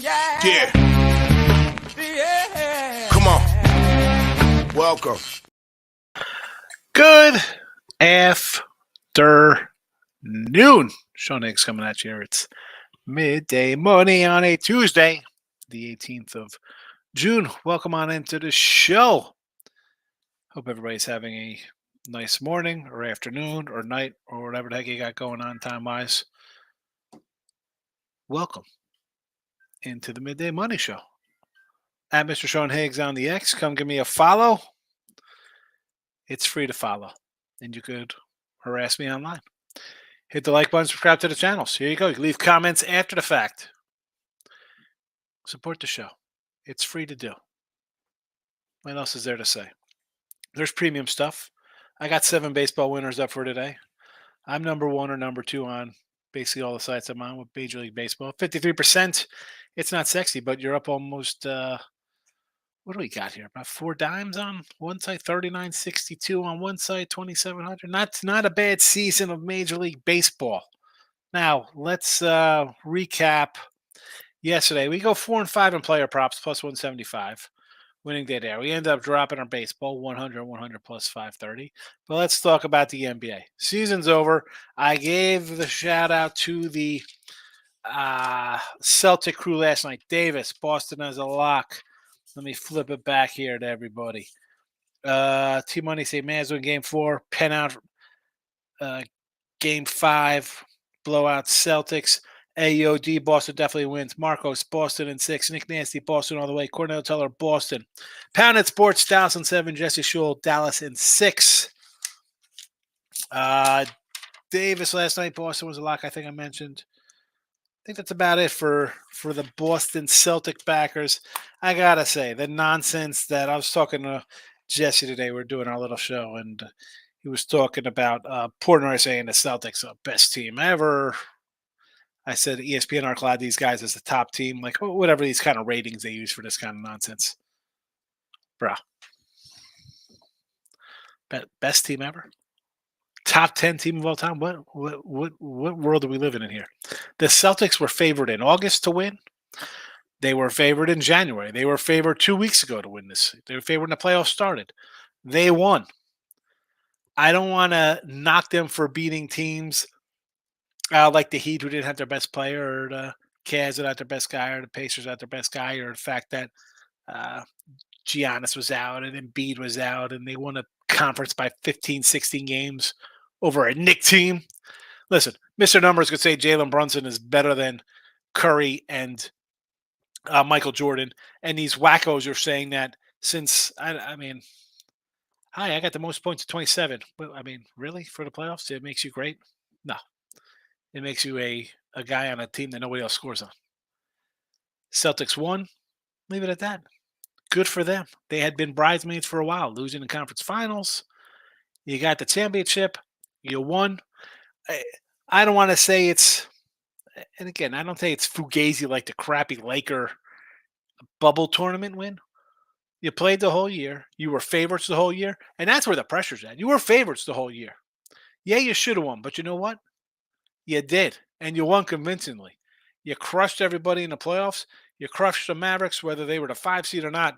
Yeah. Come on. Welcome. Good afternoon. Sean Higgs coming at you here. It's midday morning on a Tuesday, the 18th of June. Welcome on into the show. Hope everybody's having a nice morning or afternoon or night or whatever the heck you got going on time-wise. Welcome into the Midday Money Show. At Mr. Sean Higgs on the X. Come give me a follow. It's free to follow. And you could harass me online. Hit the like button, subscribe to the channels. Here you go. You can leave comments after the fact. Support the show. It's free to do. What else is there to say? There's premium stuff. I got 7 baseball winners up for today. I'm number 1 or number 2 on basically all the sites I'm on with Major League Baseball. 53%. It's not sexy, but you're up almost, what do we got here? About 4 dimes on one site, 39.62 on one site, 2,700. Not a bad season of Major League Baseball. Now, let's recap yesterday. We go 4 and 5 in player props, plus 175. Winning day there. We end up dropping our baseball, 100, 100 plus 530. But let's talk about the NBA. Season's over. I gave the shout out to the Celtic crew last night. Davis, Boston as a lock. Let me flip it back here to everybody. T-Money say Mavs win game 4. Pen out game 5. Blowout Celtics. AOD, Boston definitely wins. Marcos, Boston in 6. Nick Nasty, Boston all the way. Cornell Teller, Boston. Pounded Sports, Dallas in 7. Jesse Shule, Dallas in 6. Davis last night, Boston was a lock, I think I mentioned. I think that's about it for the Boston Celtic backers. I got to say, the nonsense that I was talking to Jesse today, we're doing our little show, and he was talking about Portnoy saying the Celtics are the best team ever. I said ESPN are glad these guys as the top team, like whatever these kind of ratings they use for this kind of nonsense. Bro. Best team ever? Top 10 team of all time? What world are we living in here? The Celtics were favored in August to win. They were favored in January. They were favored 2 weeks ago to win this. They were favored when the playoffs started. They won. I don't want to knock them for beating teams like the Heat, who didn't have their best player, or the Cavs without their best guy, or the Pacers without their best guy, or the fact that Giannis was out and Embiid was out, and they won a conference by 15, 16 games over a Knicks team. Listen, Mr. Numbers could say Jalen Brunson is better than Curry and Michael Jordan, and these wackos are saying that since, I mean, hi, I got the most points at 27. But, I mean, really, for the playoffs, it makes you great? No. It makes you a guy on a team that nobody else scores on. Celtics won. Leave it at that. Good for them. They had been bridesmaids for a while, losing the conference finals. You got the championship. You won. I don't want to say it's, and again, I don't think it's fugazi like the crappy Laker bubble tournament win. You played the whole year. You were favorites the whole year. And that's where the pressure's at. You were favorites the whole year. Yeah, you should have won. But you know what? You did, and you won convincingly. You crushed everybody in the playoffs. You crushed the Mavericks, whether they were the 5 seed or not.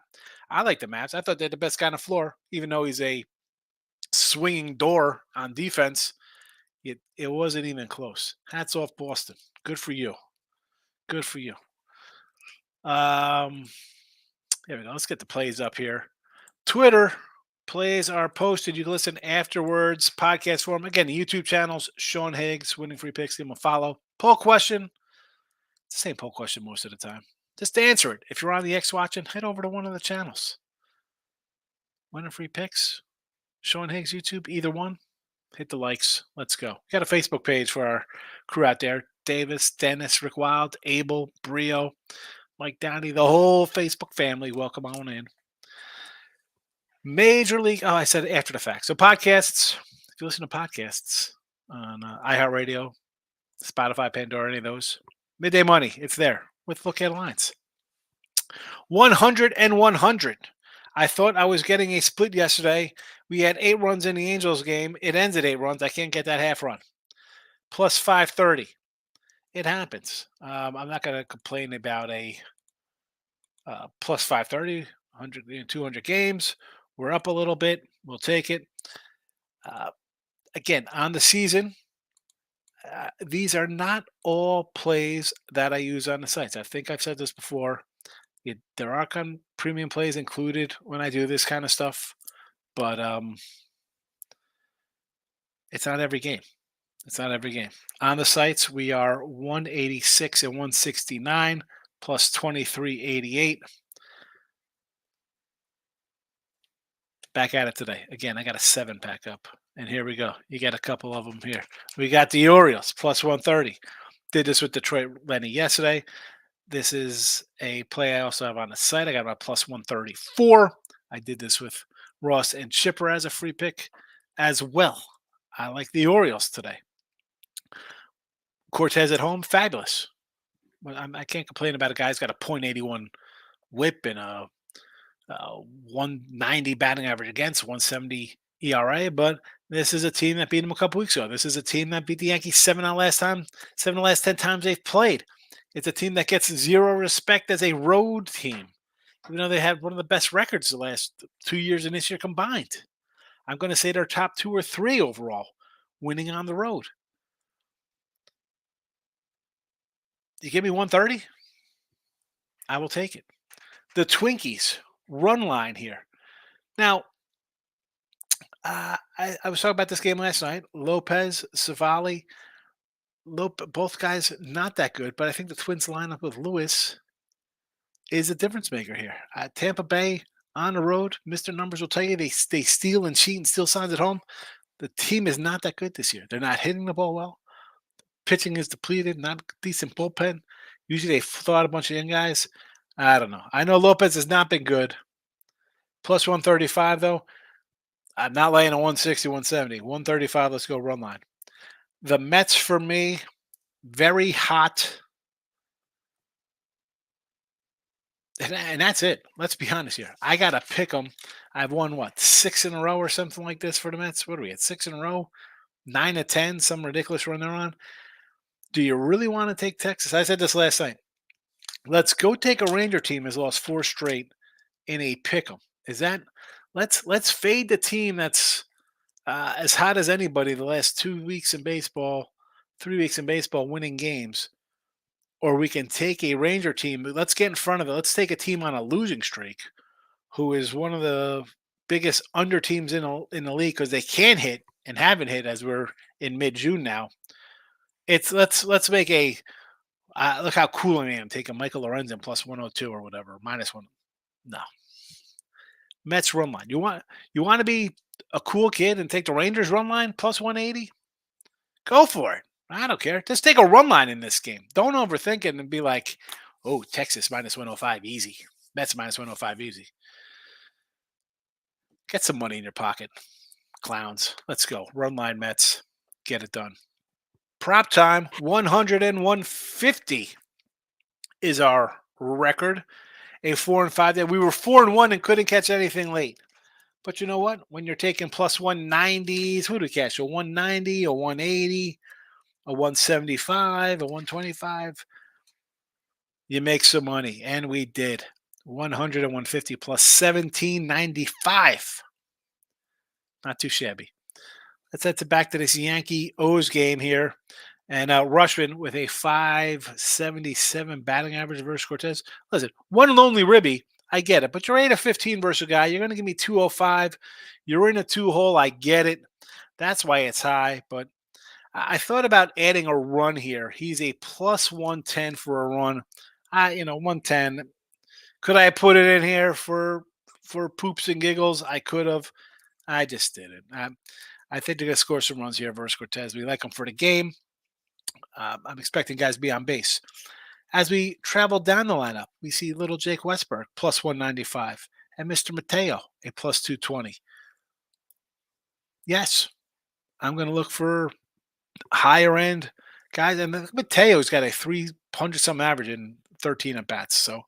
I like the Mavs. I thought they had the best guy on the floor, even though he's a swinging door on defense. It wasn't even close. Hats off, Boston. Good for you. Good for you. There we go. Let's get the plays up here. Twitter plays are posted. You can listen afterwards. Podcast form. Again, the YouTube channels, Sean Higgs, Winning Free Picks. Give him a follow. Poll question. It's the same poll question most of the time. Just answer it. If you're on the X watching, head over to one of the channels. Winning Free Picks, Sean Higgs YouTube, either one. Hit the likes. Let's go. We got a Facebook page for our crew out there. Davis, Dennis, Rick Wild, Abel, Brio, Mike Downey, the whole Facebook family. Welcome on in. Major League. Oh, I said after the fact. So podcasts. If you listen to podcasts on iHeartRadio, Spotify, Pandora, any of those, Midday Money, it's there with Look at Lines. 100 and 100. I thought I was getting a split yesterday. We had 8 runs in the Angels game. It ends at 8 runs. I can't get that half run. Plus 530. It happens. I'm not going to complain about a plus 530, 200 games. We're up a little bit. We'll take it. Uh, Again, on the season, these are not all plays that I use on the sites. I think I've said this before. There are premium plays included when I do this kind of stuff, but it's not every game. It's not every game. On the sites, we are 186 and 169 plus 2388. Back at it today. Again, I got a 7-pack up. And here we go. You got a couple of them here. We got the Orioles plus 130. Did this with Detroit Lenny yesterday. This is a play I also have on the site. I got about plus 134. I did this with Ross and Chipper as a free pick as well. I like the Orioles today. Cortez at home, fabulous. But I can't complain about a guy who's got a .81 whip and a 190 batting average against, 170 ERA. But this is a team that beat him a couple weeks ago. This is a team that beat the Yankees 7 of the last 10 times they've played. It's a team that gets zero respect as a road team, even though they had one of the best records the last 2 years and this year combined. I'm going to say they're top 2 or 3 overall, winning on the road. You give me 130, I will take it. The Twinkies run line here. Now, I was talking about this game last night. Lopez, Savali, both guys not that good, but I think the Twins lineup with Lewis is a difference maker here. Tampa Bay on the road, Mr. Numbers will tell you they steal and cheat and steal signs at home. The team is not that good this year. They're not hitting the ball well. Pitching is depleted, not decent bullpen. Usually they throw out a bunch of young guys. I don't know. I know Lopez has not been good. Plus 135, though. I'm not laying a 160, 170. 135, let's go run line. The Mets for me, very hot. And that's it. Let's be honest here. I got to pick them. I've won, 6 in a row or something like this for the Mets? What are we at? 6 in a row? 9 to 10, some ridiculous run they're on. Do you really want to take Texas? I said this last night. Let's go take a Ranger team that's lost 4 straight in a pick 'em. Is that let's fade the team that's as hot as anybody the last 2 weeks in baseball, 3 weeks in baseball, winning games, or we can take a Ranger team. Let's get in front of it. Let's take a team on a losing streak, who is one of the biggest under teams in the league because they can hit and haven't hit as we're in mid June now. It's let's make a look how cool I am taking Michael Lorenzen plus 102 or whatever -1. No, Mets run line. You want to be a cool kid and take the Rangers run line plus 180? Go for it. I don't care. Just take a run line in this game. Don't overthink it and be like, oh, Texas -105 easy. Mets -105 easy. Get some money in your pocket, clowns. Let's go. Run line Mets. Get it done. Prop time 100 and 150 is our record. A 4-5 day. We were 4-1 and couldn't catch anything late. But you know what? When you're taking plus 190s, who do we catch? A 190, a 180, a 175, a 125. You make some money. And we did. 100 and 150 plus 1795. Not too shabby. Let's head back to this Yankee O's game here. And Rushman with a 577 batting average versus Cortez. Listen, one lonely ribby, I get it. But you're 8 of 15 versus a guy. You're going to give me 205. You're in a 2-hole. I get it. That's why it's high. But I thought about adding a run here. He's a plus 110 for a run. 110. Could I put it in here for poops and giggles? I could have. I just didn't. I think they're going to score some runs here versus Cortez. We like them for the game. I'm expecting guys to be on base. As we travel down the lineup, we see little Jake Westberg, plus 195, and Mr. Mateo, a plus 220. Yes, I'm going to look for higher end guys. And Mateo's got a 300-some average in 13 at bats. So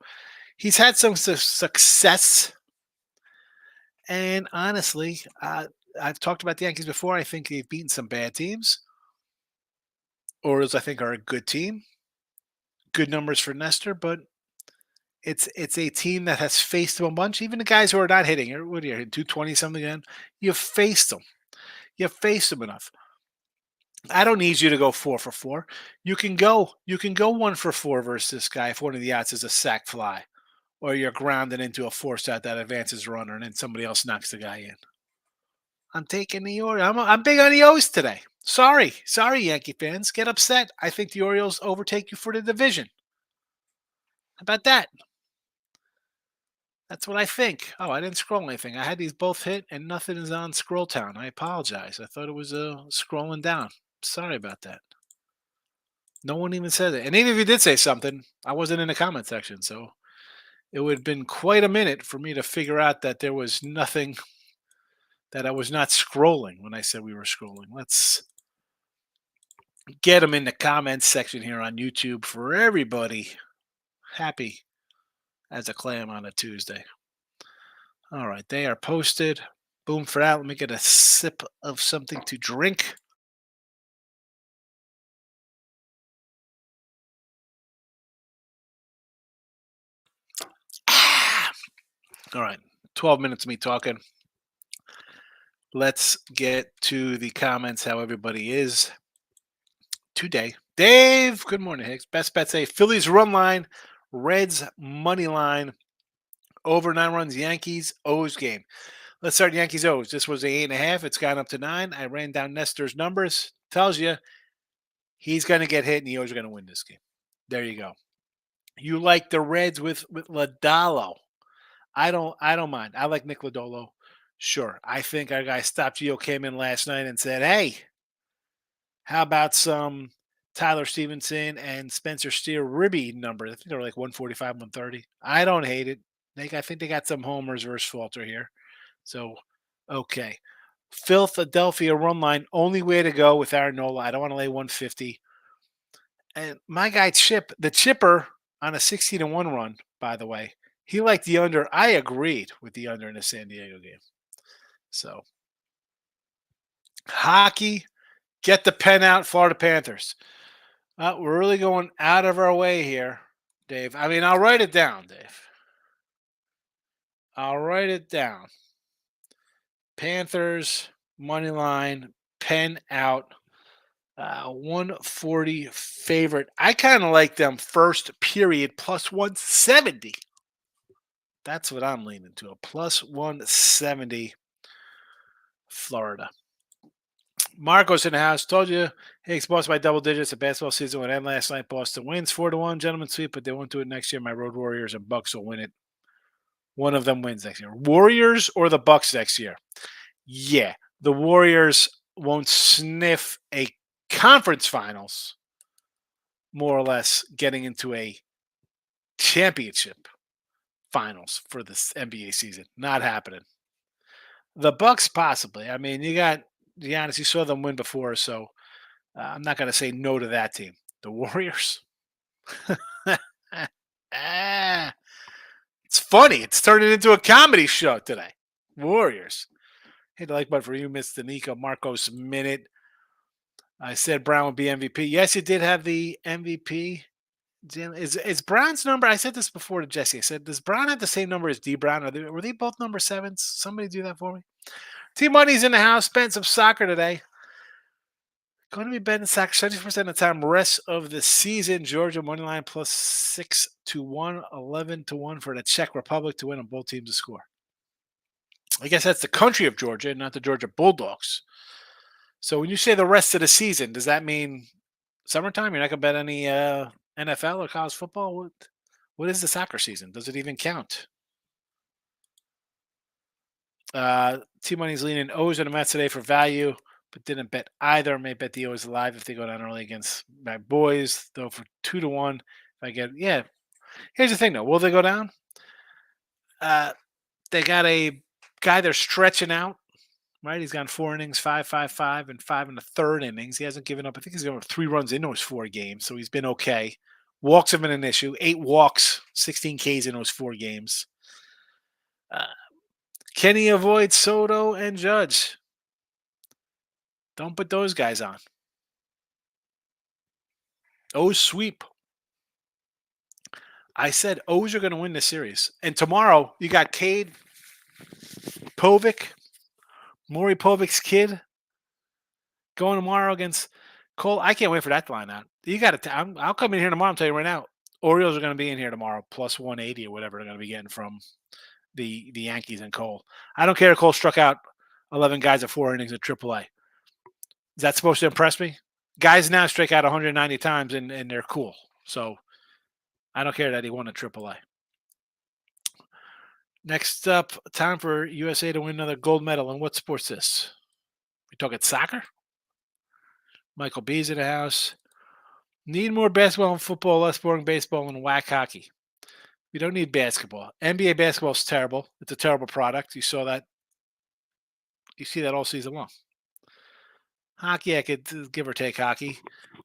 he's had some success. And honestly, I've talked about the Yankees before. I think they've beaten some bad teams. Orioles, I think, are a good team. Good numbers for Nestor, but It's a team that has faced them a bunch. Even the guys who are not hitting, what are you hitting 220 something again? You've faced them. You've faced them enough. I don't need you to go 4 for 4. You can go 1 for 4 versus this guy if one of the outs is a sac fly, or you're grounded into a force out that advances runner, and then somebody else knocks the guy in. I'm taking the Orioles. I'm big on the O's today. Sorry, Yankee fans. Get upset. I think the Orioles overtake you for the division. How about that? That's what I think. Oh, I didn't scroll anything. I had these both hit, and nothing is on Scroll Town. I apologize. I thought it was scrolling down. Sorry about that. No one even said it. And even if you did say something, I wasn't in the comment section. So it would have been quite a minute for me to figure out that there was nothing, that I was not scrolling when I said we were scrolling. Let's get them in the comments section here on YouTube for everybody. Happy as a clam on a Tuesday. All right, they are posted. Boom for that. Let me get a sip of something to drink. All right, 12 minutes of me talking. Let's get to the comments, how everybody is today. Dave, good morning, Hicks. Best bet say Phillies run line, Reds money line, over 9 runs, Yankees, O's game. Let's start Yankees O's. This was a 8.5. It's gone up to 9. I ran down Nestor's numbers. Tells you he's going to get hit and the O's are going to win this game. There you go. You like the Reds with Lodolo. I don't mind. I like Nick Lodolo. Sure. I think our guy Stop Geo came in last night and said, hey, how about some Tyler Stevenson and Spencer Steer ribby number? I think they're like 145, 130. I don't hate it. I think they got some homers versus Falter here. So, okay. Philadelphia run line, only way to go with Aaron Nola. I don't want to lay 150. And my guy the Chipper on a 16-1 run, by the way, he liked the under. I agreed with the under in the San Diego game. So, hockey, get the pen out, Florida Panthers. We're really going out of our way here, Dave. I mean, I'll write it down, Dave. I'll write it down. Panthers, money line, pen out. 140 favorite. I kind of like them first period plus 170. That's what I'm leaning to. A plus 170 Florida. Marcos in the house. Told you Hicks boss by double digits. The basketball season would end last night. Boston wins 4-1. Gentlemen sweep, but they won't do it next year. My Road Warriors and Bucks will win it. One of them wins next year. Warriors or the Bucks next year? Yeah. The Warriors won't sniff a conference finals, more or less getting into a championship finals for this NBA season. Not happening. The Bucks possibly. I mean, you got Giannis. You saw them win before, so I'm not going to say no to that team. The Warriors. It's funny. It's turning into a comedy show today. Warriors. Hit the like button for you, Mr. Nico Marcos minute. I said Brown would be MVP. Yes, you did have the MVP. Is Brown's number? I said this before to Jesse. I said, does Brown have the same number as D Brown? Were they both number 7s? Somebody do that for me. T Money's in the house. Spent some soccer today. Going to be betting soccer 70% of the time. Rest of the season. Georgia money line plus 6-1, 11-1 for the Czech Republic to win on both teams to score. I guess that's the country of Georgia, not the Georgia Bulldogs. So when you say the rest of the season, does that mean summertime? You're not going to bet any NFL or college football? What is the soccer season? Does it even count? T-Money's leaning O's and the Mets today for value, but didn't bet either. May bet the O's alive if they go down early against my boys, though for 2-1. If I get, yeah. Here's the thing, though. Will they go down? They got a guy they're stretching out. Right, he's gone 4 innings, 5-5-5, and 5 in the third innings. He hasn't given up. I think he's given up 3 runs in those 4 games, so he's been okay. Walks have been an issue. 8 walks, 16 Ks in those 4 games. Can he avoid Soto and Judge? Don't put those guys on. Oh, sweep. I said O's are going to win this series. And tomorrow you got Cade Povich, Maury Povic's kid, going tomorrow against Cole. I can't wait for that to line out. You got to. I'll come in here tomorrow. I'm telling you right now. Orioles are going to be in here tomorrow, plus 180 or whatever they're going to be getting from the Yankees and Cole. I don't care if Cole struck out 11 guys at 4 innings at AAA. Is that supposed to impress me? Guys now strike out 190 times and they're cool. So I don't care that he won at AAA. Next up, time for USA to win another gold medal. And what sport's this? We talking soccer? Michael B's in the house. Need more basketball and football, less boring baseball and whack hockey. We don't need basketball. NBA basketball is terrible. It's a terrible product. You saw that. You see that all season long. Hockey, I could give or take hockey.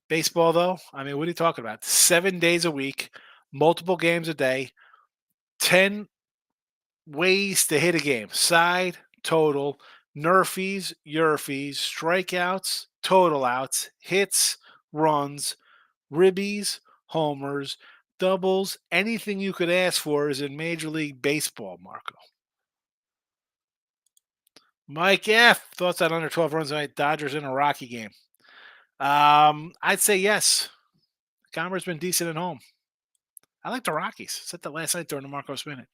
Baseball, though, I mean, what are you talking about? 7 days a week, multiple games a day, 10 ways to hit a game. Side, total, nerfies, yerfies, strikeouts, total outs, hits, runs, ribbies, homers, doubles, anything you could ask for is in Major League Baseball, Marco. Mike F. Thoughts on under 12 runs tonight? Dodgers in a Rocky game. I'd say yes. Commer's been decent at home. I like the Rockies. Said that last night during the Marcos Minute.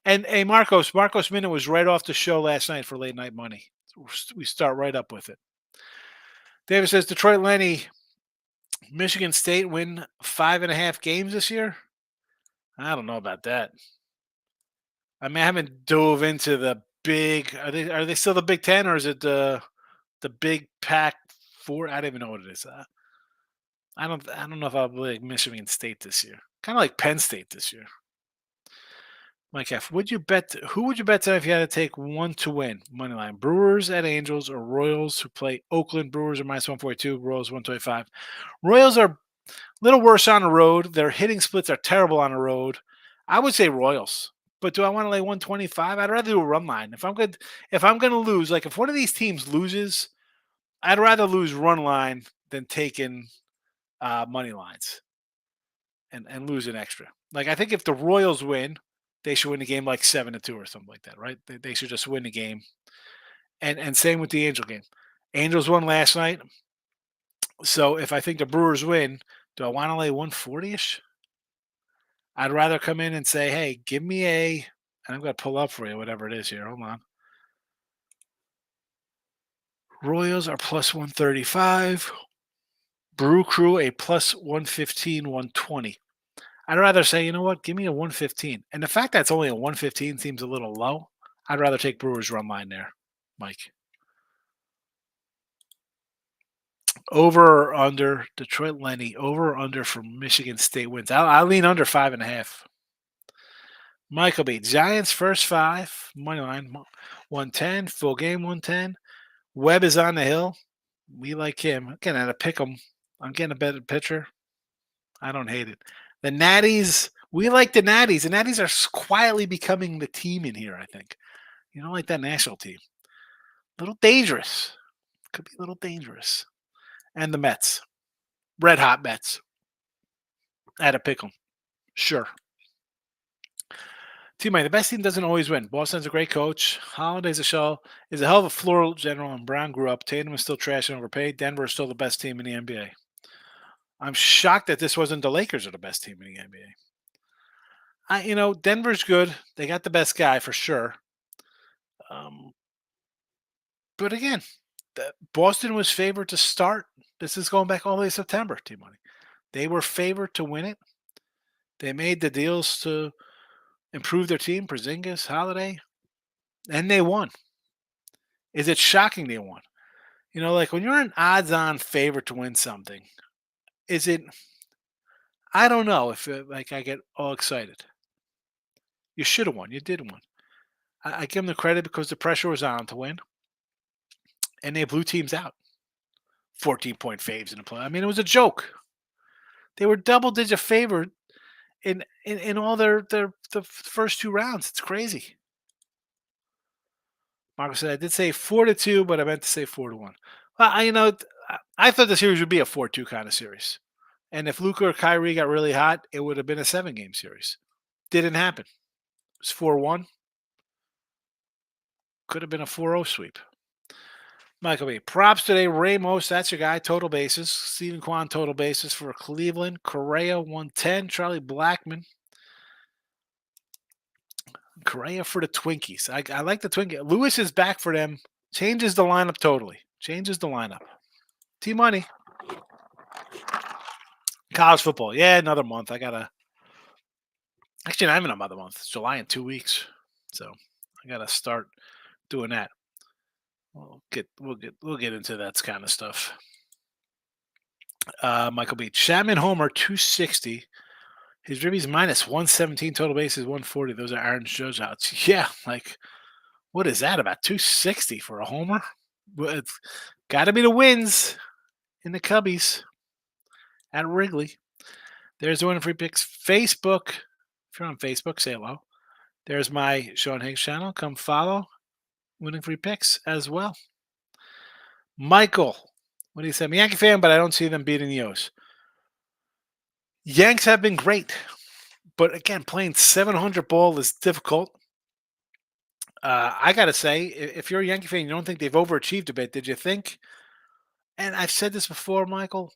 And hey, Marcos Minute was right off the show last night for late night money. We start right up with it. David says Detroit Lenny, Michigan State win 5.5 games this year. I don't know about that. I mean, I haven't dove into the big. Are they still the Big Ten or is it the Big Pac 4? I don't even know what it is. I don't know if I'll be like Michigan State this year. Kind of like Penn State this year. Mike F. Who would you bet tonight if you had to take one to win? Money line. Brewers at Angels or Royals who play Oakland. Brewers are minus 142. Royals 125. Royals are a little worse on the road. Their hitting splits are terrible on the road. I would say Royals. But do I want to lay 125? I'd rather do a run line. If I'm going to lose, like if one of these teams loses, I'd rather lose run line than taking money lines and lose an extra. Like I think if the Royals win, they should win the game like 7-2 or something like that, right? They should just win the game. And same with the Angel game. Angels won last night. So if I think the Brewers win, do I want to lay 140-ish? I'd rather come in and say, hey, give me and I'm going to pull up for you, whatever it is here. Hold on. Royals are plus 135. Brew Crew a plus 115, 120. I'd rather say, you know what, give me a 115. And the fact that it's only a 115 seems a little low. I'd rather take Brewers run line there, Mike. Over or under Detroit Lenny, over or under for Michigan State wins. I'll lean under 5.5. Michael B. Giants first 5, money line 110, full game 110. Webb is on the hill. We like him. Again, I had to pick him. I'm getting a better pitcher. I don't hate it. The Natties, we like the Natties. The Natties are quietly becoming the team in here, I think. You don't like that national team. A little dangerous. Could be a little dangerous. And the Mets. Red hot Mets. I had to pick them. Sure. Teammate, the best team doesn't always win. Boston's a great coach. Holiday's a shell. Is a hell of a floor general, and Brown grew up. Tatum is still trash and overpaid. Denver is still the best team in the NBA. I'm shocked that this wasn't the Lakers are the best team in the NBA. Denver's good. They got the best guy for sure. But again, Boston was favored to start. This is going back all the way to September, Team Money. They were favored to win it. They made the deals to improve their team, Porzingis, Holiday, and they won. Is it shocking they won? Like when you're an odds-on favorite to win something, is it? I don't know if I get all excited. You should have won. You did win. I give them the credit because the pressure was on to win, and they blew teams out. 14-point faves in the play. I mean, it was a joke. They were double-digit favored in all the first 2 rounds. It's crazy. Marco said, I did say 4-2, but I meant to say 4-1. Well, I thought the series would be a 4-2 kind of series. And if Luka or Kyrie got really hot, it would have been a 7-game series. Didn't happen. It was 4-1. Could have been a 4-0 sweep. Michael B. Props today. Ramos, that's your guy. Total bases. Stephen Kwan, total bases for Cleveland. Correa, 110. Charlie Blackman. Correa for the Twinkies. I like the Twinkie. Lewis is back for them. Changes the lineup totally. Changes the lineup. T-Money. College football. Yeah, another month. Actually, not even another month. It's July in 2 weeks. So I gotta start doing that. We'll get into that kind of stuff. Michael B. Chapman Homer 260. His ribbies minus 117, total bases 140. Those are Aaron Judge outs. Yeah, like what is that about 260 for a homer? Well, it's got to be the wins in the Cubbies at Wrigley. There's the Winning Free Picks Facebook. If you're on Facebook, say hello. There's my Sean Higgs channel. Come follow Winning Free Picks as well. Michael, what do you say? I'm a Yankee fan, but I don't see them beating the O's. Yanks have been great, but again, playing 700 ball is difficult. I got to say, if you're a Yankee fan, you don't think they've overachieved a bit. Did you think? And I've said this before, Michael.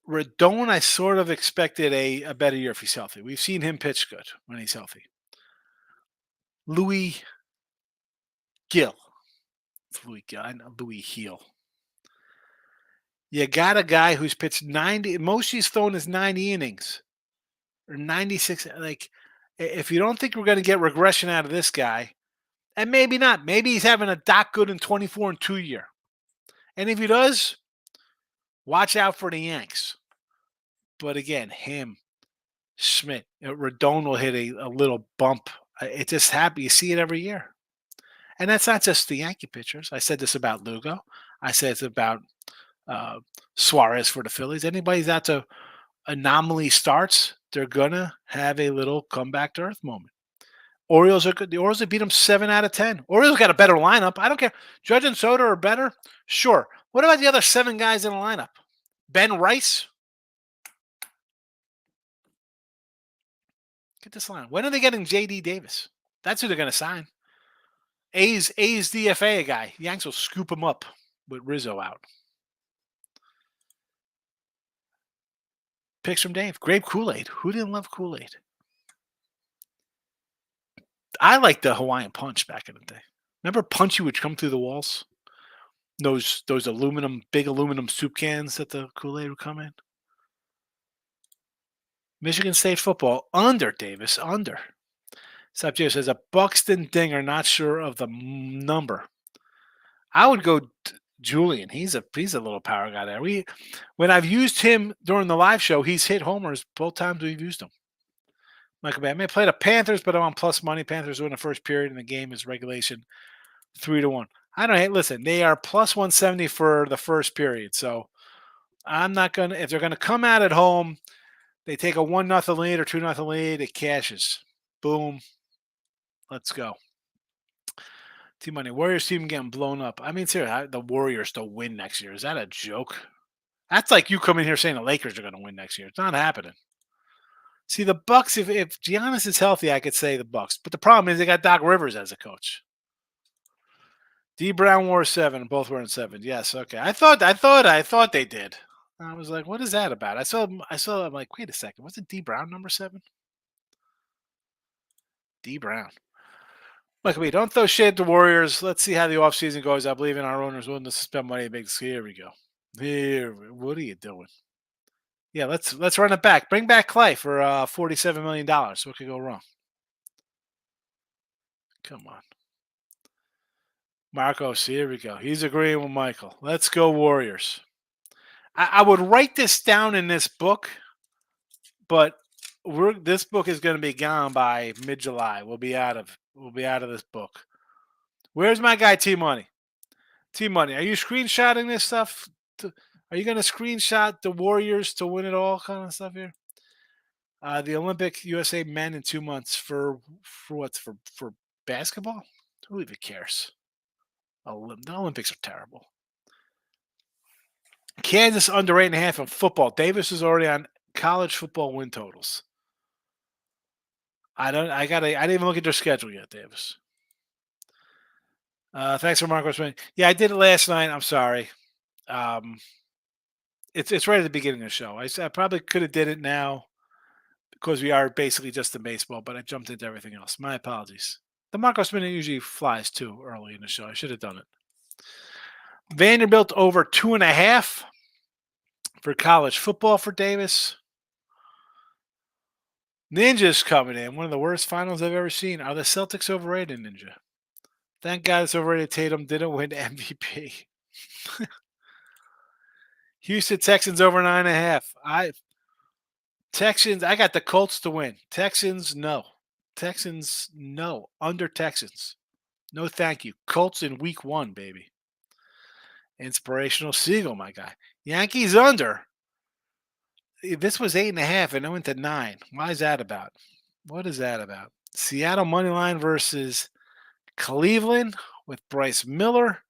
Rodon, I sort of expected a better year if he's healthy. We've seen him pitch good when he's healthy. Louis Gill. It's Louis Gill. I know Louis Heel. You got a guy who's pitched 90. Most he's thrown is 90 innings or 96. Like, if you don't think we're going to get regression out of this guy, and maybe not. Maybe he's having a Doc Gooden 24-2 year. And if he does, watch out for the Yanks. But again, him, Schmidt, Rodon will hit a little bump. It just happens. You see it every year. And that's not just the Yankee pitchers. I said this about Lugo. I said it's about Suarez for the Phillies. Anybody's out to anomaly starts, they're going to have a little comeback to earth moment. Orioles are good. The Orioles have beat them 7 out of 10. Orioles got a better lineup. I don't care. Judge and Soto are better? Sure. What about the other 7 guys in the lineup? Ben Rice? Get this line. When are they getting J.D. Davis? That's who they're going to sign. A's DFA guy. Yanks will scoop him up with Rizzo out. Picks from Dave. Grape Kool-Aid. Who didn't love Kool-Aid? I liked the Hawaiian Punch back in the day. Remember Punchy would come through the walls? Those big aluminum soup cans that the Kool-Aid would come in. Michigan State football under Davis under. Sapio says a Buxton Dinger, not sure of the number. I would go Julian. He's a little power guy there. When I've used him during the live show, he's hit homers both times we've used him. Michael Bay, I may play the Panthers, but I'm on plus money. Panthers win the first period, and the game is regulation 3-1. I don't hate. Listen, they are plus 170 for the first period, so I'm not gonna. If they're gonna come out at home, they take a 1-0 lead or 2-0 lead. It cashes. Boom. Let's go. T-Money. Warriors team getting blown up. I mean, seriously, the Warriors to win next year. Is that a joke? That's like you coming here saying the Lakers are going to win next year. It's not happening. See, the Bucks, if Giannis is healthy, I could say the Bucks. But the problem is they got Doc Rivers as a coach. D Brown wore 7. Both were in 7. Yes, okay. I thought they did. I was like, what is that about? I saw. I'm like, wait a second. Wasn't D Brown number 7? D Brown. Look, we don't throw shade at the Warriors. Let's see how the offseason goes. I believe in our owners willing to spend money to make this. Here we go. Here, what are you doing? Yeah, let's run it back. Bring back Clay for $47 million. What could go wrong? Come on. Marcos, here we go. He's agreeing with Michael. Let's go Warriors. I would write this down in this book, but this book is going to be gone by mid-July. We'll be out of this book. Where's my guy T-Money? T-Money, are you screenshotting this stuff? Are you going to screenshot the Warriors to win it all kind of stuff here? The Olympic USA men in 2 months for what? For basketball? Who even cares? The Olympics are terrible. Kansas under 8.5 in football. Davis is already on college football win totals. I didn't even look at their schedule yet, Davis. Thanks for Marcos. Yeah, I did it last night. I'm sorry. Um, it's right at the beginning of the show. I probably could have did it now because we are basically just in baseball, but I jumped into everything else. My apologies. The Marcos Minute usually flies too early in the show. I should have done it. Vanderbilt over 2.5 for college football for Davis. Ninja's coming in. One of the worst finals I've ever seen. Are the Celtics overrated, Ninja? Thank God it's overrated. Tatum didn't win MVP. Houston Texans over 9.5. Texans. I got the Colts to win. Texans, no. Texans, no. Under Texans. No, thank you. Colts in week 1, baby. Inspirational Siegel, my guy. Yankees under. This was 8.5 and it went to 9. Why is that about? What is that about? Seattle money line versus Cleveland with Bryce Miller.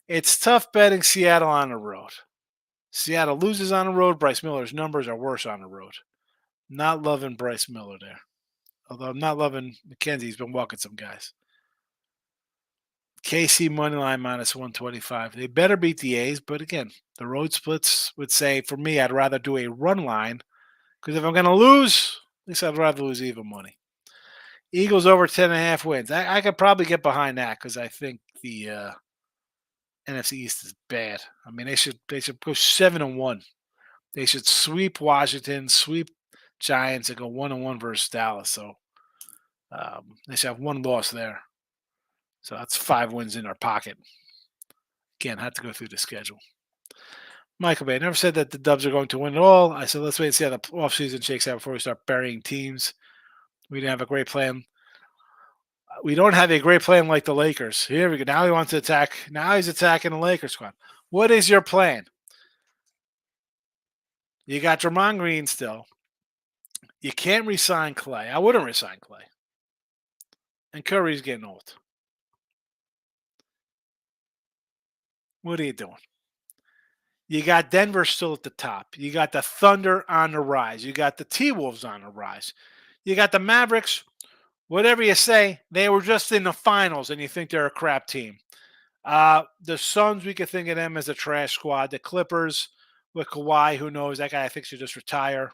It's tough betting Seattle on the road. Seattle loses on the road. Bryce Miller's numbers are worse on the road. Not loving Bryce Miller there. Although I'm not loving McKenzie. He's been walking some guys. KC money line minus 125. They better beat the A's, but again, the road splits would say for me, I'd rather do a run line because if I'm going to lose, at least I'd rather lose even money. Eagles over 10.5 wins. I could probably get behind that because I think the NFC East is bad. I mean, they should go 7-1. They should sweep Washington, sweep Giants, and go 1-1 versus Dallas. So they should have one loss there. So that's 5 wins in our pocket. Again, I have to go through the schedule. Michael Bay, I never said that the Dubs are going to win at all. I said, let's wait and see how the offseason shakes out before we start burying teams. We didn't have a great plan. We don't have a great plan like the Lakers. Here we go. Now he wants to attack. Now he's attacking the Lakers squad. What is your plan? You got Draymond Green still. You can't resign Clay. I wouldn't resign Clay. And Curry's getting old. What are you doing? You got Denver still at the top. You got the Thunder on the rise. You got the T-Wolves on the rise. You got the Mavericks. Whatever you say, they were just in the finals, and you think they're a crap team. The Suns, we could think of them as a trash squad. The Clippers with Kawhi, who knows? That guy I think should just retire.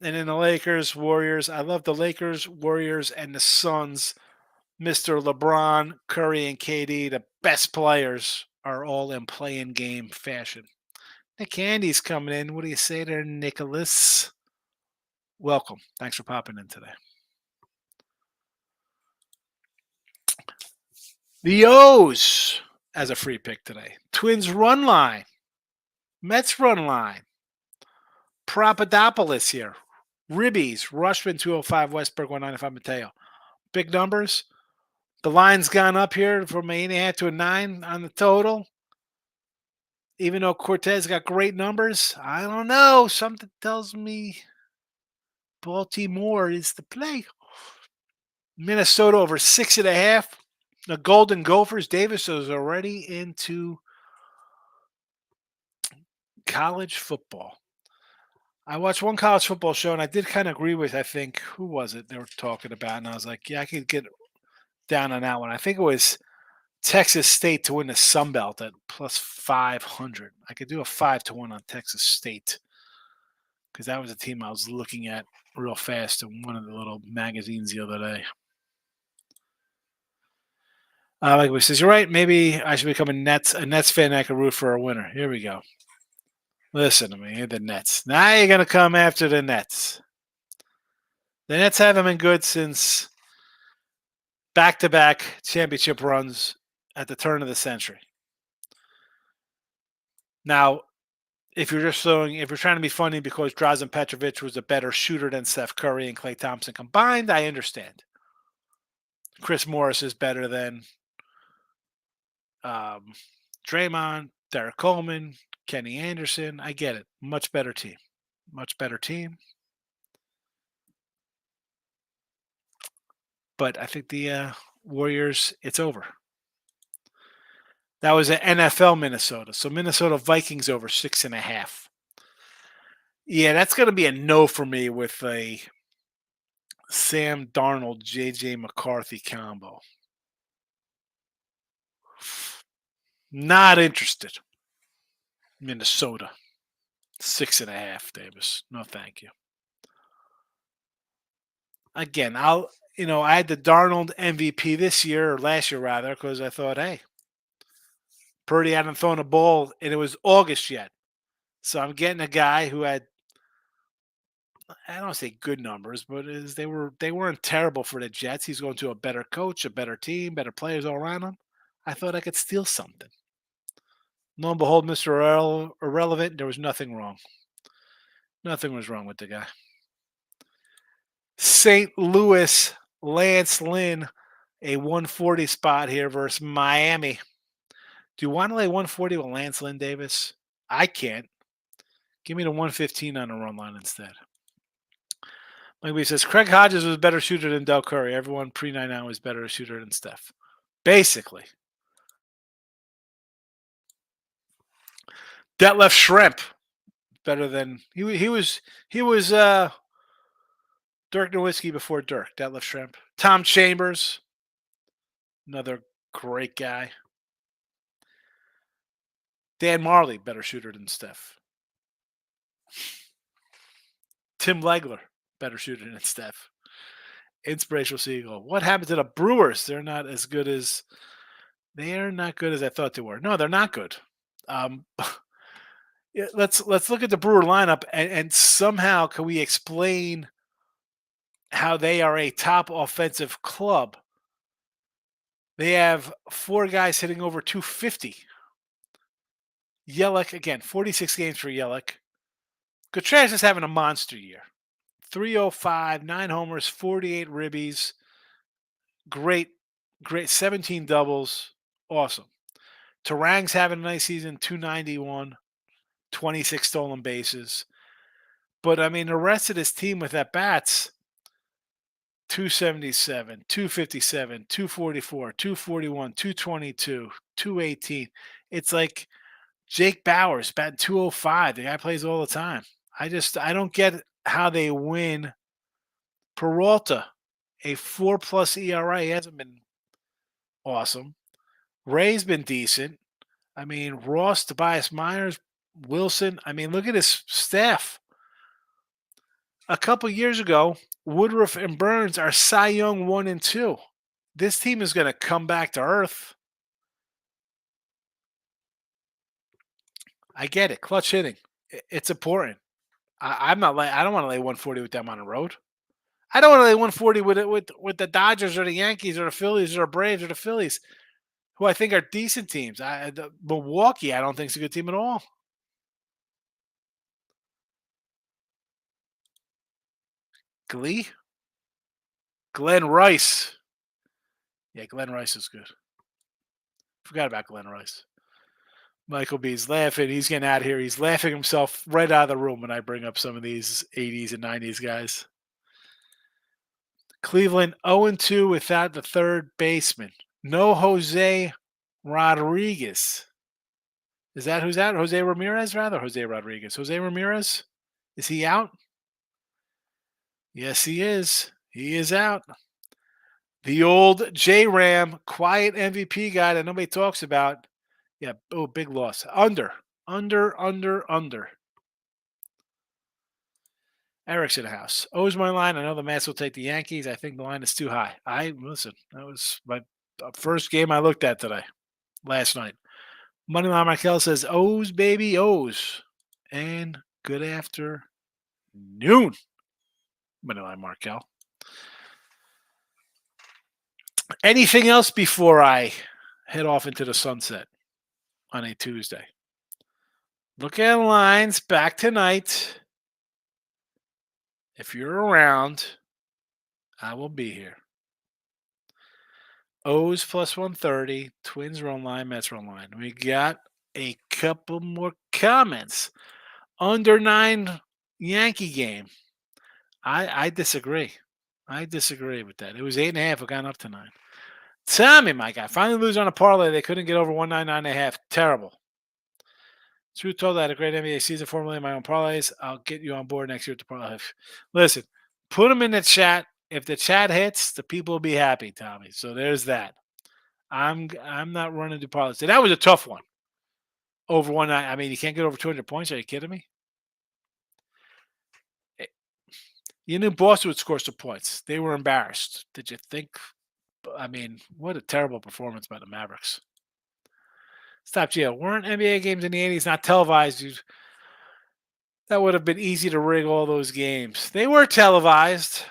And then the Lakers, Warriors. I love the Lakers, Warriors, and the Suns. Mr. LeBron, Curry, and KD, the best players, are all in playing game fashion. Nick Candy's coming in. What do you say there, Nicholas? Welcome. Thanks for popping in today. The O's as a free pick today. Twins run line. Mets run line. Papadopoulos here. Ribbies. Rushman 205. Westberg 195. Mateo. Big numbers. The line's gone up here from 8.5 to a 9 on the total. Even though Cortez got great numbers, I don't know. Something tells me Baltimore is the play. Minnesota over 6.5. The Golden Gophers. Davis is already into college football. I watched one college football show, and I did kind of agree with, I think, who was it they were talking about? And I was like, yeah, I could get down on that one. I think it was Texas State to win the Sun Belt at plus 500. I could do a 5-1 on Texas State because that was a team I was looking at real fast in one of the little magazines the other day. Like we says, you're right. Maybe I should become a Nets fan. I can root for a winner. Here we go. Listen to me. Here the Nets. Now you're gonna come after the Nets. The Nets haven't been good since back-to-back championship runs at the turn of the century. Now, if you're trying to be funny because Drazen Petrovic was a better shooter than Steph Curry and Klay Thompson combined, I understand. Chris Morris is better than Draymond, Derek Coleman, Kenny Anderson. I get it. Much better team. Much better team. But I think the Warriors, it's over. That was at NFL Minnesota. So Minnesota Vikings over 6.5. Yeah, that's going to be a no for me with a Sam Darnold, JJ McCarthy combo. Not interested. Minnesota 6.5. Davis, no, thank you. Again, I had the Darnold MVP this year or last year rather because I thought, hey, Purdy hadn't thrown a ball and it was August yet, so I'm getting a guy who had, I don't say good numbers, but they weren't terrible for the Jets. He's going to a better coach, a better team, better players all around him. I thought I could steal something. Lo and behold, Mr. Irrelevant, there was nothing wrong. Nothing was wrong with the guy. St. Louis, Lance Lynn, a 140 spot here versus Miami. Do you want to lay 140 with Lance Lynn, Davis? I can't. Give me the 115 on the run line instead. Like he says, Craig Hodges was a better shooter than Del Curry. Everyone pre-9 was better shooter than Steph. Basically. Detlef Shrimp. Better than he was Dirk Nowitzki before Dirk. Detlef Shrimp. Tom Chambers. Another great guy. Dan Marley, better shooter than Steph. Tim Legler, better shooter than Steph. Inspirational Seagull. What happened to the Brewers? They're not good as I thought they were. No, they're not good. Let's look at the Brewer lineup and somehow can we explain how they are a top offensive club? They have 4 guys hitting over 250. Yelich, again, 46 games for Yelich. Contreras is having a monster year. 305, 9 homers, 48 ribbies. Great, 17 doubles. Awesome. Tarang's having a nice season, 291, 26 stolen bases. But, I mean, the rest of this team with at-bats, 277, 257, 244, 241, 222, 218. It's like Jake Bauers batting 205. The guy plays all the time. I don't get how they win. Peralta, a 4+ ERA. He hasn't been awesome. Ray's been decent. I mean, Ross, Tobias Myers, Wilson. I mean, look at his staff. A couple years ago, Woodruff and Burns are Cy Young 1 and 2. This team is going to come back to earth. I get it. Clutch hitting. It's important. I don't want to lay 140 with them on the road. I don't want to lay 140 with the Dodgers or the Yankees or the Phillies or the Braves or the Phillies, who I think are decent teams. Milwaukee, I don't think is a good team at all. Glenn Rice. Yeah, Glenn Rice is good. Forgot about Glenn Rice. Michael B's laughing. He's getting out of here. He's laughing himself right out of the room when I bring up some of these 80s and 90s guys. Cleveland 0-2 without the third baseman. No Jose Rodriguez. Is that who's out? Jose Ramirez, rather? Jose Rodriguez. Jose Ramirez? Is he out? Yes, he is. He is out. The old J-Ram, quiet MVP guy that nobody talks about. Yeah, big loss. Under. Eric's in the house. O's my line. I know the Mets will take the Yankees. I think the line is too high. Listen, that was my first game I looked at today, last night. Moneyline Markel says, O's, baby, O's. And good afternoon, Moneyline Markel. Anything else before I head off into the sunset on a Tuesday? Look at lines back tonight. If you're around, I will be here. O's plus 130, Twins run line, Mets run line. We got a couple more comments. Under 9 Yankee game. I disagree. I disagree with that. It was 8.5. It got up to 9. Tommy, my guy, finally lose on a parlay. They couldn't get over 199.5. Terrible. Truth told, I had a great NBA season formerly in my own parlays. I'll get you on board next year with the parlay. Listen, put them in the chat. If the chat hits, the people will be happy, Tommy. So there's that. I'm not running the parlays. That was a tough one. Over one night. I mean, you can't get over 200 points. Are you kidding me? You knew Boston would score some points. They were embarrassed. Did you think? I mean, what a terrible performance by the Mavericks. Stop, Gio. Weren't NBA games in the 80s not televised? That would have been easy to rig all those games. They were televised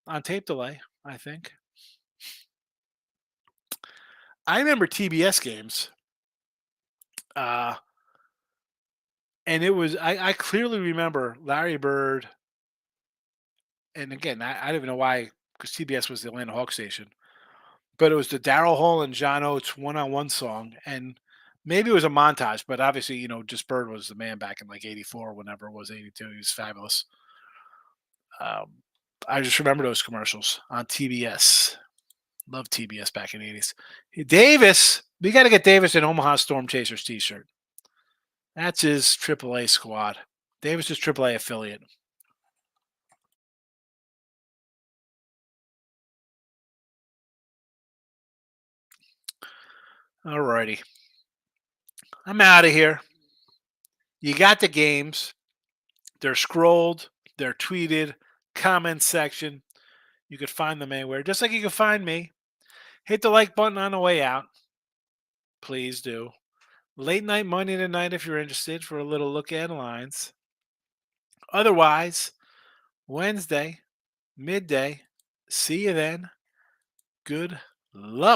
on tape delay, I think. I remember TBS games. And it was, I clearly remember Larry Bird. And again, I don't even know why, because TBS was the Atlanta Hawks station. But it was the Daryl Hall and John Oates one-on-one song. And maybe it was a montage, but obviously, just Bird was the man back in like 84, whenever it was 82. He was fabulous. I just remember those commercials on TBS. Love TBS back in the 80s. Davis, we got to get Davis an Omaha Storm Chasers t-shirt. That's his AAA squad. Davis is AAA affiliate. All righty. I'm out of here. You got the games. They're scrolled. They're tweeted. Comment section. You could find them anywhere. Just like you can find me. Hit the like button on the way out. Please do. Late night Monday tonight if you're interested for a little look at lines. Otherwise, Wednesday, midday. See you then. Good luck.